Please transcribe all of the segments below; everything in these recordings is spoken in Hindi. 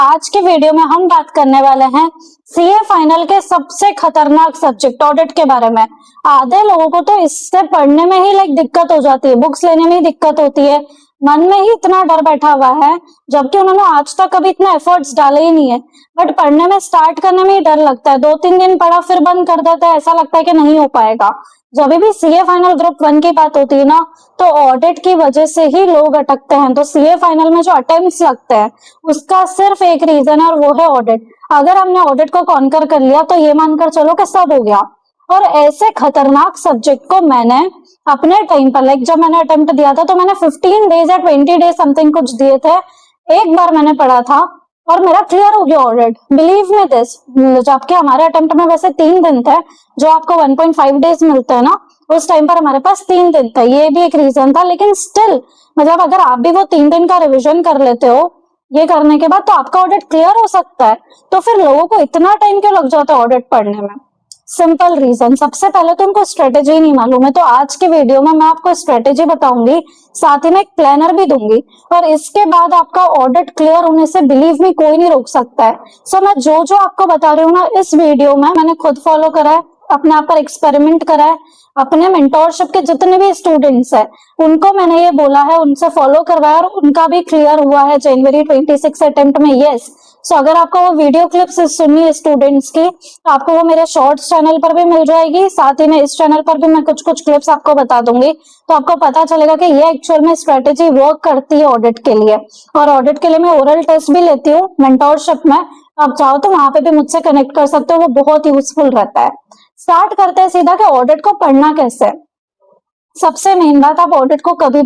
आज के वीडियो में हम बात करने वाले हैं सीए फाइनल के सबसे खतरनाक सब्जेक्ट ऑडिट के बारे में। आधे लोगों को तो इससे पढ़ने में ही दिक्कत हो जाती है, बुक्स लेने में ही दिक्कत होती है, मन में ही इतना डर बैठा हुआ है, जबकि उन्होंने आज तक कभी इतना एफर्ट्स डाले ही नहीं है। बट पढ़ने में स्टार्ट करने में ही डर लगता है, 2-3 दिन पढ़ा फिर बंद कर देता है, ऐसा लगता है कि नहीं हो पाएगा। जब भी सीए फाइनल ग्रुप 1 की बात होती है ना, तो ऑडिट की वजह से ही लोग अटकते हैं। तो सीए फाइनल में जो अटेम्प्ट्स लगते हैं उसका सिर्फ एक रीजन है और वो है ऑडिट। अगर हमने ऑडिट को कॉन्कर कर लिया तो ये मानकर चलो कि सब हो गया। और ऐसे खतरनाक सब्जेक्ट को मैंने अपने टाइम पर जब मैंने अटेम्प्ट दिया था तो मैंने 15 डेज या 20 डेज समथिंग कुछ दिए थे, एक बार मैंने पढ़ा था और मेरा क्लियर हो गया ऑडिट। बिलीव मी दिस, जबकि हमारे अटेम्प्ट में वैसे 3 दिन थे, जो आपको 1.5 डेज मिलते हैं ना, उस टाइम पर हमारे पास 3 दिन था। ये भी एक रीजन था, लेकिन स्टिल मतलब अगर आप भी वो 3 दिन का रिविजन कर लेते हो ये करने के बाद, तो आपका ऑडिट क्लियर हो सकता है। तो फिर लोगों को इतना टाइम क्यों लग जाता है ऑडिट पढ़ने में? सिंपल रीजन, सबसे पहले तो उनको स्ट्रेटेजी नहीं मालूम है। तो आज के वीडियो में मैं आपको स्ट्रेटेजी बताऊंगी, साथ ही में एक प्लानर भी दूंगी, और इसके बाद आपका ऑडिट क्लियर होने से बिलीव मी कोई नहीं रोक सकता है। सो मैं जो जो आपको बता रही हूँ ना इस वीडियो में, मैंने खुद फॉलो करा है, अपने आप पर एक्सपेरिमेंट करा है, अपने मेंटोरशिप के जितने भी स्टूडेंट्स हैं उनको मैंने ये बोला है, उनसे फॉलो करवाया और उनका भी क्लियर हुआ है जनवरी 26 अटेम्प्ट में। यस, सो अगर आपको वो वीडियो क्लिप्स सुननी है स्टूडेंट्स की, तो आपको वो मेरे शॉर्ट्स चैनल पर भी मिल जाएगी, साथ ही में इस चैनल पर भी मैं कुछ कुछ क्लिप्स आपको बता दूंगी। तो आपको पता चलेगा कि ये एक्चुअल में स्ट्रेटेजी वर्क करती है ऑडिट के लिए। और ऑडिट के लिए मैं ओरल टेस्ट भी लेती हूँ मेंटोरशिप में, आप चाहो तो वहां पे भी मुझसे कनेक्ट कर सकते हो, वो बहुत यूजफुल रहता है। स्टार्ट करते हैं सीधा कि ऑडिट को पढ़ना कैसे है। सबसे मेन बात, आप ऑडिट को कभी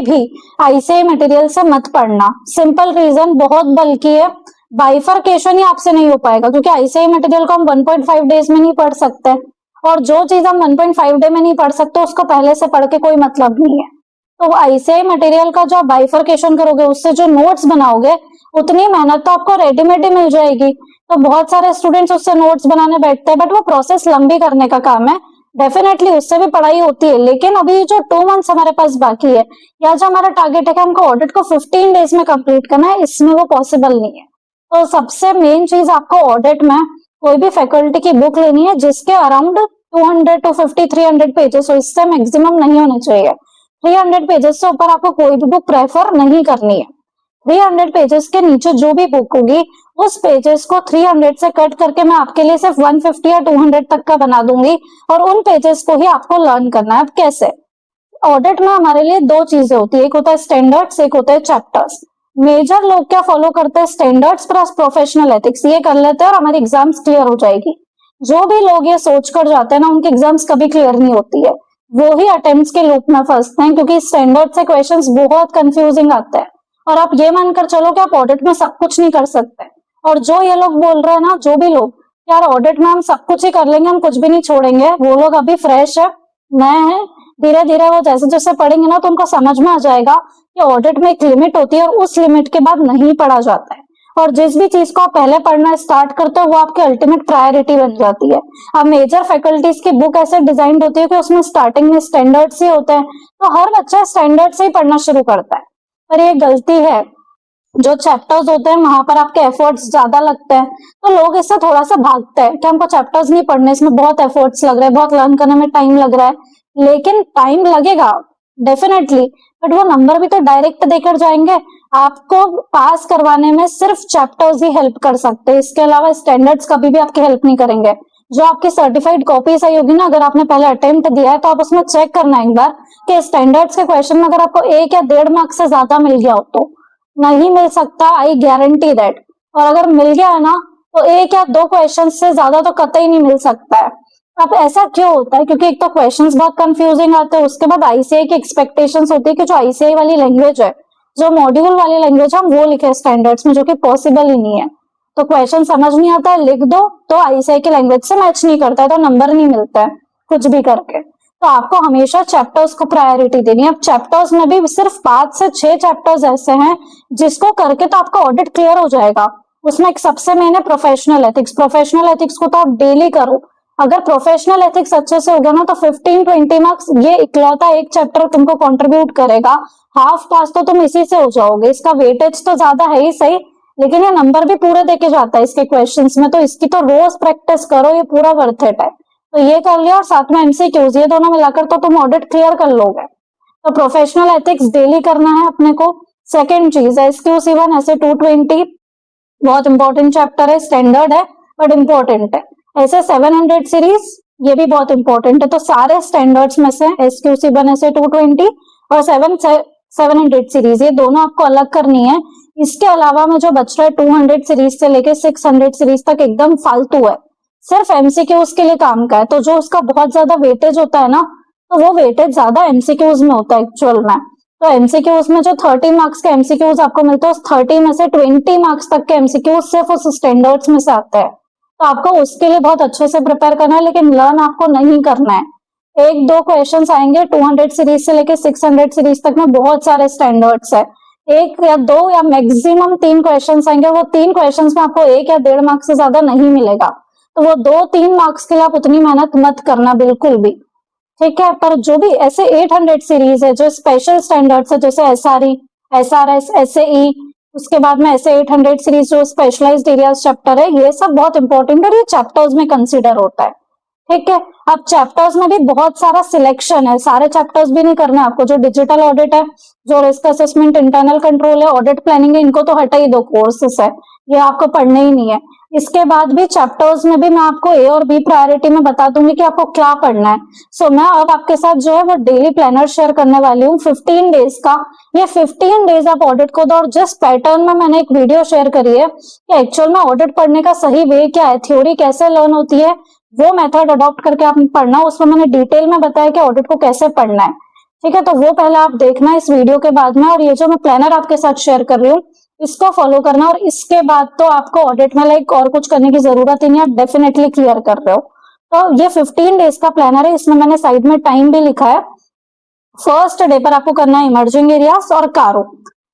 भी आईसीआई मटेरियल से मत पढ़ना। सिंपल रीजन, बहुत बल्कि है, बाइफरकेशन ही आपसे नहीं हो पाएगा, क्योंकि आईसीआई मटेरियल को हम 1.5 डेज में नहीं पढ़ सकते, और जो चीज हम 1.5 डे में नहीं पढ़ सकते उसको पहले से पढ़ के कोई मतलब नहीं है। तो आईसीआई मटेरियल का जो आप बाइफरकेशन करोगे, उससे जो नोट्स बनाओगे, उतनी मेहनत तो आपको रेडीमेड ही मिल जाएगी। तो बहुत सारे स्टूडेंट्स उससे नोट्स बनाने बैठते हैं, बट वो प्रोसेस लंबी करने का काम है। डेफिनेटली उससे भी पढ़ाई होती है, लेकिन अभी जो 2 मंथ्स हमारे पास बाकी है, या जो हमारा टारगेट है कि हमको ऑडिट को 15 डेज में कंप्लीट करना है, इसमें वो पॉसिबल नहीं है। तो सबसे मेन चीज, आपको ऑडिट में कोई भी फैकल्टी की बुक लेनी है जिसके अराउंड 200 to 300 पेजेस हो, इससे मैक्सिमम नहीं होने चाहिए। 300 पेजेस से ऊपर आपको कोई भी बुक प्रेफर नहीं करनी है। 300 पेजेस के नीचे जो भी बुक होगी, उस पेजेस को 300 से कट करके मैं आपके लिए सिर्फ 150 या 200 तक का बना दूंगी, और उन पेजेस को ही आपको लर्न करना है। अब कैसे? ऑडिट में हमारे लिए 2 चीजें होती है, एक होता है स्टैंडर्ड्स, एक होता है चैप्टर्स। मेजर लोग क्या फॉलो करते हैं? स्टैंडर्ड्स प्लस प्रोफेशनल एथिक्स, ये कर लेते हैं और हमारी एग्जाम्स क्लियर हो जाएगी। जो भी लोग ये सोच कर जाते हैं ना, उनकी एग्जाम्स कभी क्लियर नहीं होती है, वो ही अटेम्प्ट्स के लूप में फंसते हैं, क्योंकि स्टैंडर्ड से क्वेश्चंस बहुत कंफ्यूजिंग आते हैं। और आप ये मानकर चलो कि आप ऑडिट में सब कुछ नहीं कर सकते। और जो ये लोग बोल रहे हैं ना, जो भी लोग, यार ऑडिट में हम सब कुछ ही कर लेंगे, हम कुछ भी नहीं छोड़ेंगे, वो लोग अभी फ्रेश है, नए हैं। धीरे धीरे वो जैसे जैसे पढ़ेंगे ना, तो उनको समझ में आ जाएगा कि ऑडिट में एक लिमिट होती है और उस लिमिट के बाद नहीं पढ़ा जाता है। और जिस भी चीज को आप पहले पढ़ना स्टार्ट करते हो, वो आपकी अल्टीमेट प्रायोरिटी बन जाती है। अब मेजर फैकल्टीज की बुक ऐसे डिजाइन होती है कि उसमें स्टार्टिंग में स्टैंडर्ड्स ही होते हैं, तो हर बच्चा स्टैंडर्ड से ही पढ़ना शुरू करता है। पर ये गलती है, जो चैप्टर्स होते हैं वहां पर आपके एफर्ट्स ज्यादा लगते हैं, तो लोग इससे थोड़ा सा भागते हैं कि हमको चैप्टर्स नहीं पढ़ने, इसमें बहुत एफर्ट्स लग रहे हैं, बहुत लर्न करने में टाइम लग रहा है। लेकिन टाइम लगेगा डेफिनेटली, बट वो नंबर भी तो डायरेक्ट देकर जाएंगे। आपको पास करवाने में सिर्फ चैप्टर्स ही हेल्प कर सकते हैं, इसके अलावा स्टैंडर्ड्स कभी भी आपकी हेल्प नहीं करेंगे। जो आपकी सर्टिफाइड कॉपीज आई होगी ना, अगर आपने पहले अटेम्प्ट दिया है, तो आप उसमें चेक करना एक बार कि स्टैंडर्ड्स के क्वेश्चन में अगर आपको 1 या 1.5 मार्क्स से ज्यादा मिल गया हो, तो नहीं मिल सकता, आई गारंटी दैट। और अगर मिल गया है ना, तो 1 या 2 क्वेश्चन से ज्यादा तो कतई नहीं मिल सकता है। अब ऐसा क्यों होता है? क्योंकि एक तो क्वेश्चंस बहुत कंफ्यूजिंग आते हैं, उसके बाद आईसीआई की एक्सपेक्टेशंस होती है कि जो आईसीआई वाली लैंग्वेज है, जो मॉड्यूल वाली लैंग्वेज हम वो लिखे स्टैंडर्ड्स में, जो कि पॉसिबल ही नहीं है। तो क्वेश्चन समझ नहीं आता है, लिख दो, तो आईसीआई की लैंग्वेज से मैच नहीं करता है, तो नंबर नहीं मिलता है कुछ भी करके। तो आपको हमेशा चैप्टर्स को प्रायोरिटी देनी है। अब चैप्टर्स में भी सिर्फ 5 से 6 चैप्टर्स ऐसे हैं जिसको करके तो आपका ऑडिट क्लियर हो जाएगा। उसमें एक सबसे मेन है प्रोफेशनल एथिक्स। प्रोफेशनल एथिक्स को तो आप डेली करो। अगर प्रोफेशनल एथिक्स अच्छे से हो गया ना, तो 15-20 मार्क्स ये इकलौता एक चैप्टर तुमको कंट्रीब्यूट करेगा। हाफ पास तो तुम इसी से हो जाओगे, इसका वेटेज तो ज्यादा है ही सही, लेकिन ये नंबर भी पूरे देके जाता है इसके क्वेश्चंस में, तो इसकी तो रोज प्रैक्टिस करो, ये पूरा वर्थ इट है। तो ये कर लिया और साथ में एमसीक्यूज, ये दोनों मिलाकर तो तुम ऑडिट क्लियर कर लोगे। तो प्रोफेशनल एथिक्स डेली करना है अपने को। सेकंड चीज SQC1 ऐसे 220 बहुत इंपॉर्टेंट चैप्टर है, स्टैंडर्ड है बट इंपॉर्टेंट है। ऐसे 700 सीरीज ये भी बहुत इंपॉर्टेंट है। तो सारे स्टैंडर्ड्स में से SQC1 ऐसे 220 और 700 सीरीज ये दोनों आपको अलग करनी है। इसके अलावा में जो बच रहा है 200 सीरीज से लेके 600 सीरीज तक एकदम फालतू है, सिर्फ एमसीक्यूज के लिए काम का है। तो जो उसका बहुत ज्यादा वेटेज होता है ना, तो वो वेटेज ज्यादा एमसीक्यूज में होता है एक्चुअल में। तो एमसीक्यूज में जो 30 मार्क्स के एमसीक्यूज आपको मिलते हैं, उस 30 में से 20 मार्क्स तक के एमसीक्यूज सिर्फ उस स्टैंडर्ड्स में से आते हैं। तो आपको उसके लिए बहुत अच्छे से प्रिपेयर करना है, लेकिन लर्न आपको नहीं करना है। एक दो क्वेश्चंस आएंगे 200 सीरीज से लेके 600 सीरीज तक में, बहुत सारे स्टैंडर्ड्स है। एक या दो या मैक्सिमम 3 क्वेश्चंस आएंगे, वो 3 क्वेश्चंस में आपको 1 या 1.5 मार्क्स से ज्यादा नहीं मिलेगा। तो वो 2-3 मार्क्स के लिए आप उतनी मेहनत मत करना बिल्कुल भी, ठीक है। पर जो भी ऐसे 800 सीरीज है जो स्पेशल स्टैंडर्ड्स है, जैसे SRE, SRS, SAE, उसके बाद में ऐसे 800 सीरीज जो स्पेशलाइज्ड एरियाज चैप्टर है, ये सब बहुत इंपॉर्टेंट है और ये चैप्टर्स में कंसिडर होता है, ठीक है। अब चैप्टर्स में भी बहुत सारा सिलेक्शन है, सारे चैप्टर्स भी नहीं करने आपको। जो डिजिटल ऑडिट है, जो रिस्क असेसमेंट, इंटरनल कंट्रोल है, ऑडिट प्लानिंग है, इनको तो हटा ही दो, कोर्सेस है, ये आपको पढ़ने ही नहीं है। इसके बाद भी चैप्टर्स में भी मैं आपको A और B प्रायोरिटी में बता दूंगी कि आपको क्या पढ़ना है। सो मैं अब आपके साथ जो है वो डेली प्लानर शेयर करने वाली हूँ 15 डेज का। ये 15 डेज आप ऑडिट को दो, और जिस पैटर्न में मैंने एक वीडियो शेयर करी है कि एक्चुअल में ऑडिट पढ़ने का सही वे क्या है, थ्योरी कैसे लर्न होती है, वो मेथड अडॉप्ट करके आप पढ़ना। उसमें मैंने डिटेल में बताया कि ऑडिट को कैसे पढ़ना है, ठीक है। तो वो पहले आप देखना इस वीडियो के बाद में, और ये जो मैं प्लानर आपके साथ शेयर कर रही हूँ इसको फॉलो करना, और इसके बाद तो आपको ऑडिट में लाइक और कुछ करने की जरूरत ही नहीं, आप डेफिनेटली क्लियर कर रहे हो। तो ये 15 डेज का प्लानर है, इसमें मैंने साइड में टाइम भी लिखा है। फर्स्ट डे पर आपको करना है इमर्जिंग एरियाज और कारो।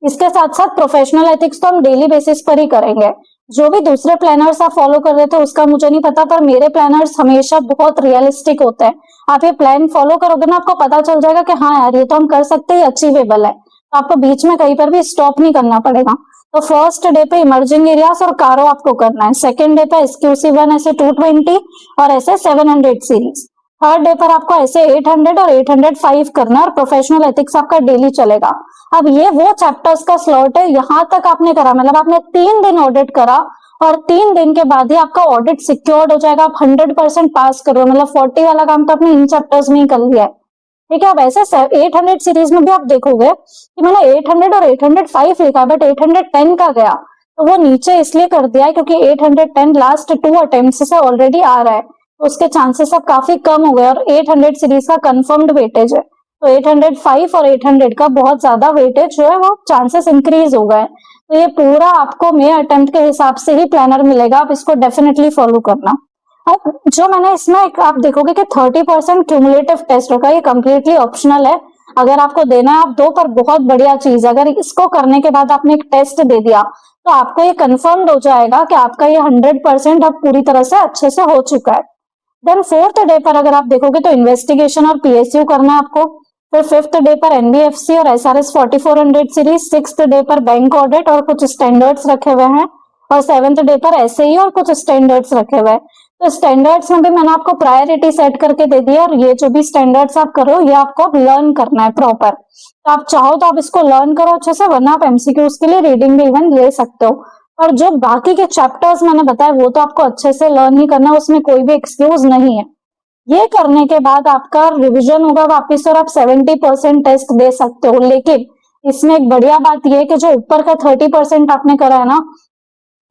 इसके साथ साथ प्रोफेशनल एथिक्स तो हम डेली बेसिस पर ही करेंगे। जो भी दूसरे प्लानर्स आप फॉलो कर रहे थे उसका मुझे नहीं पता, पर मेरे प्लानर्स हमेशा बहुत रियलिस्टिक होते हैं। आप ये प्लान फॉलो करोगे ना, आपको पता चल जाएगा कि हाँ यार ये तो हम कर सकते हैं, अचीवेबल है। तो आपको बीच में कहीं पर भी स्टॉप नहीं करना पड़ेगा। तो फर्स्ट डे पे इमर्जिंग एरियाज और कारो आपको करना है। सेकंड डे पे SQC1 ऐसे 220 और ऐसे 700 सीरीज। थर्ड डे पर आपको ऐसे 800 और 805 करना है, और प्रोफेशनल एथिक्स आपका डेली चलेगा। अब ये वो चैप्टर्स का स्लॉट है, यहां तक आपने करा, मतलब आपने 3 दिन ऑडिट करा और 3 दिन के बाद ही आपका ऑडिट सिक्योर्ड हो जाएगा। आप 100% पास करो, मतलब 40 वाला काम तो आपने इन चैप्टर्स में ही कर लिया है, ठीक है। अब ऐसे 800 सीरीज में भी आप देखोगे कि मैंने 800 और 805 लिखा, बट 810 का गया, तो वो नीचे इसलिए कर दिया है क्योंकि 810 लास्ट 2 अटेम्प्ट से ऑलरेडी आ रहा है, तो उसके चांसेस अब काफी कम हो गए, और 800 सीरीज का कंफर्म्ड वेटेज है। तो 805 और 800 का बहुत ज्यादा वेटेज जो है वो चांसेस इंक्रीज हो गए। तो ये पूरा आपको मे अटेम्प्ट के हिसाब से ही प्लानर मिलेगा, आप इसको डेफिनेटली फॉलो करना। अब जो मैंने इसमें आप देखोगे कि 30% क्यूमुलेटिव टेस्ट होगा, ये कंप्लीटली ऑप्शनल है, अगर आपको देना है आप दो, पर बहुत बढ़िया चीज है। अगर इसको करने के बाद आपने एक टेस्ट दे दिया तो आपको ये कंफर्म्ड हो जाएगा कि आपका ये 100% अब पूरी तरह से अच्छे से हो चुका है। देन फोर्थ डे पर अगर आप देखोगे तो इन्वेस्टिगेशन और PSU करना है आपको। फिर फिफ्थ डे पर NBFC और SRS 4400 सीरीज। सिक्स्थ डे पर बैंक ऑडिट और कुछ स्टैंडर्ड्स रखे हुए हैं, और सेवेंथ डे पर SAE और कुछ स्टैंडर्ड्स रखे हुए हैं। तो स्टैंडर्ड्स में भी मैंने आपको प्रायोरिटी सेट करके दे दी है, और ये जो भी स्टैंडर्ड्स आप करो ये आपको लर्न करना है प्रॉपर। तो आप चाहो तो आप इसको लर्न करो अच्छे से, वरना आप MCQs के लिए रीडिंग भी इवन ले सकते हो। और जो बाकी के चैप्टर्स मैंने बताया वो तो आपको अच्छे से लर्न ही करना है, उसमें कोई भी एक्सक्यूज नहीं है। ये करने के बाद आपका रिविजन होगा वापिस, और आप 70% टेस्ट दे सकते हो। लेकिन इसमें एक बढ़िया बात यह है कि जो ऊपर का 30% आपने करा है ना,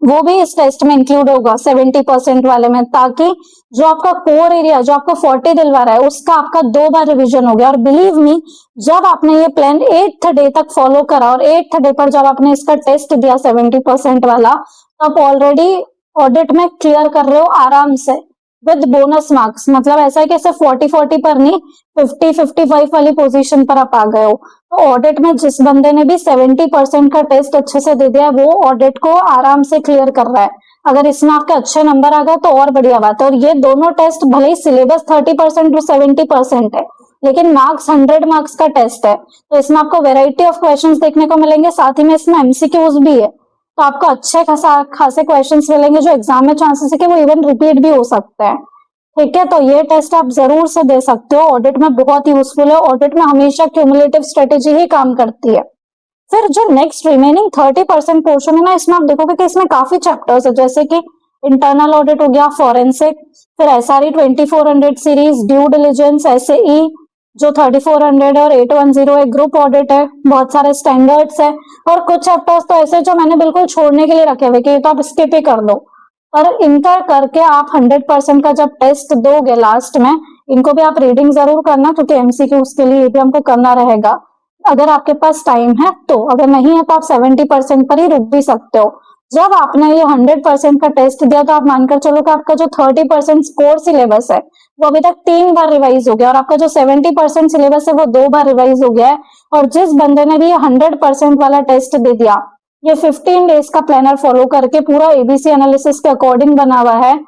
वो भी इस टेस्ट में इंक्लूड होगा 70% वाले में, ताकि जो आपका कोर एरिया जो आपको 40 दिलवा रहा है उसका आपका 2 बार रिवीजन हो गया। और बिलीव मी, जब आपने ये प्लान 8th डे तक फॉलो करा और 8th डे पर जब आपने इसका टेस्ट दिया 70% वाला, तो आप ऑलरेडी ऑडिट में क्लियर कर रहे हो आराम से विद बोनस मार्क्स। मतलब ऐसा है कि सिर्फ 40-40 पर नहीं, 50-55 वाली पोजीशन पर आप आ गए हो। तो ऑडिट में जिस बंदे ने भी 70% का टेस्ट अच्छे से दे दिया है वो ऑडिट को आराम से क्लियर कर रहा है। अगर इसमें आपके अच्छे नंबर आ गए तो और बढ़िया बात है। और ये दोनों टेस्ट भले ही सिलेबस 30% और 70% है, लेकिन मार्क्स 100 मार्क्स का टेस्ट है, तो इसमें आपको वेराइटी ऑफ क्वेश्चंस देखने को मिलेंगे। साथ ही में इसमें MCQs भी है, तो आपको अच्छे खासे क्वेश्चंस मिलेंगे जो एग्जाम में चांसेस है कि वो इवन रिपीट भी हो सकते हैं। ठीक है, तो ये टेस्ट आप जरूर से दे सकते हो, ऑडिट में बहुत यूजफुल है। ऑडिट में हमेशा क्यूमुलेटिव स्ट्रेटेजी ही काम करती है। फिर जो नेक्स्ट रिमेनिंग 30% पोर्शन है ना, इसमें आप देखोगे कि इसमें काफी चैप्टर्स है, जैसे कि इंटरनल ऑडिट हो गया, फॉरेंसिक, फिर SRE 2400 series, due diligence, SAE जो 3400 और 810 एक ग्रुप ऑडिट है, बहुत सारे स्टैंडर्ड्स है, और कुछ चैप्टर्स तो ऐसे जो मैंने बिल्कुल छोड़ने के लिए रखे हुए कि ये तो आप स्किप ही कर दो। और इनका करके आप 100% का जब टेस्ट दोगे लास्ट में, इनको भी आप रीडिंग जरूर करना, क्योंकि MCQs के लिए ये भी हमको करना रहेगा अगर आपके पास टाइम है तो। अगर नहीं है तो आप 70% पर ही रुक भी सकते हो। जब आपने ये 100% का टेस्ट दिया तो आप मानकर चलो कि आपका जो 30% कोर सिलेबस है वो अभी तक 3 बार रिवाइज हो गया, और आपका जो 70% सिलेबस है वो 2 बार रिवाइज हो गया है। और जिस बंदे ने भी ये 100% वाला टेस्ट दे दिया, ये 15 डेज का प्लानर फॉलो करके पूरा ABC एनालिसिस के अकॉर्डिंग बना हुआ है,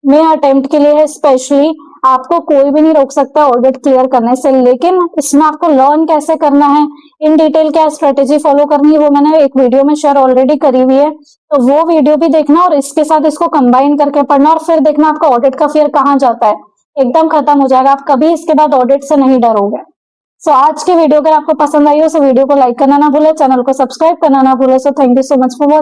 मैं अटेम्प्ट के लिए है स्पेशली, आपको कोई भी नहीं रोक सकता ऑडिट क्लियर करने से। लेकिन इसमें आपको लर्न कैसे करना है, इन डिटेल क्या स्ट्रेटेजी फॉलो करनी है, वो मैंने एक वीडियो में शेयर ऑलरेडी करी हुई है, तो वो वीडियो भी देखना और इसके साथ इसको कंबाइन करके पढ़ना, और फिर देखना आपका ऑडिट का फियर कहाँ जाता है, एकदम खत्म हो जाएगा। आप कभी इसके बाद ऑडिट से नहीं डरोगे। सो आज की वीडियो अगर आपको पसंद आई हो तो वीडियो को लाइक करना ना भूले, चैनल को सब्सक्राइब करना ना भूले। So thank you so much for watching.